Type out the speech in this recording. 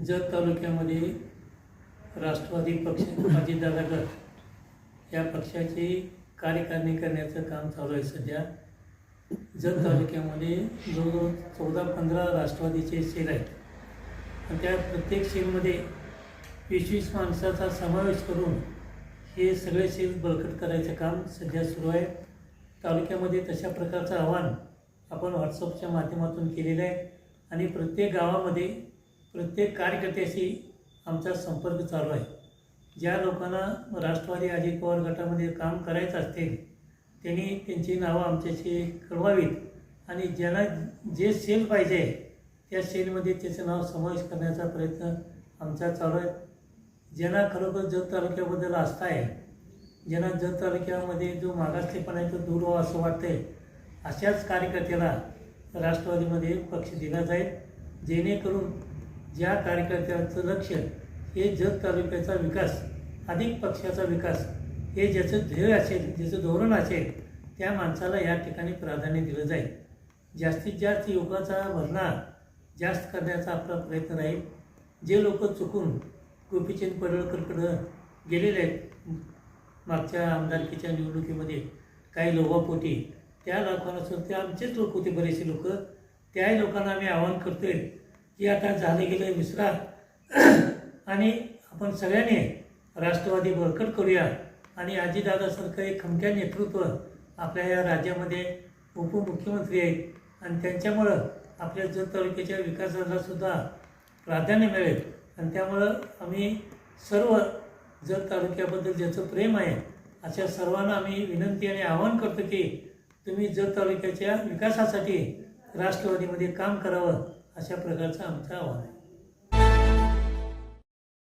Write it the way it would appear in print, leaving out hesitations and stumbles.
जत तालुक्यामध्ये राष्ट्रवादी पक्ष अजितदादा गट या पक्षाची कार्यकारिणी करण्याचं काम चालू आहे. सध्या जत तालुक्यामध्ये जवळजवळ 14-15 राष्ट्रवादीचे सेल आहेत आणि त्या प्रत्येक सेलमध्ये 20-20 माणसाचा समावेश करून हे सगळे सेल बळकट करायचं काम सध्या सुरू आहे. तालुक्यामध्ये तशा प्रकारचं आव्हान आपण व्हॉट्सअपच्या माध्यमातून केलेलं आहे आणि प्रत्येक गावामध्ये प्रत्येक कार्यकर्त्याशी आमचा संपर्क चालू आहे. ज्या लोकांना राष्ट्रवादी अजित पवार गटामध्ये काम करायचं असतील त्यांनी त्यांची नावं आमच्याशी कळवावीत आणि ज्यांना जे सेल पाहिजे त्या सेलमध्ये त्याचं नाव समावेश करण्याचा प्रयत्न आमचा चालू आहे. ज्यांना खरोखर जत तालुक्याबद्दल आस्था आहे, ज्यांना जत तालुक्यामध्ये जो मागासलेपणा आहे तो दूर व्हावा असं वाटतंय, अशाच कार्यकर्त्याला राष्ट्रवादीमध्ये पक्ष दिला जाईल, जेणेकरून ज्या कार्यकर्त्याचं लक्ष हे जत तालुक्याचा विकास, अधिक पक्षाचा विकास हे ज्याचं ध्येय असेल, ज्याचं धोरण असेल त्या माणसाला या ठिकाणी प्राधान्य दिलं जाईल. जास्तीत जास्त युवकाचा भरणा जास्त करण्याचा आपला प्रयत्न राहील. जे लोक चुकून गोपीचंद पडळकरकडं गेलेले आहेत मागच्या आमदारकीच्या निवडणुकीमध्ये काही लोभापोटी, त्या लोकांना सुद्धा ते आमचेच लोक होते, बरेचसे लोक, त्याही लोकांना आम्ही आवाहन करतो आहे की आता झालं गेलं विसरा आणि आपण सगळ्यांनी राष्ट्रवादी बळकट करूया आणि अजितदादासारखं एक खमक्या नेतृत्व आपल्या या राज्यामध्ये उपमुख्यमंत्री आहेत आणि त्यांच्यामुळं आपल्या जत तालुक्याच्या विकासाला सुद्धा प्राधान्य मिळेल. आणि त्यामुळं आम्ही सर्व जत तालुक्याबद्दल ज्याचं प्रेम आहे अशा सर्वांना आम्ही विनंती आणि आवाहन करतो की तुम्ही जत तालुक्याच्या विकासासाठी राष्ट्रवादीमध्ये काम करावं, अशा प्रकारचं आमचं आव्हान आहे.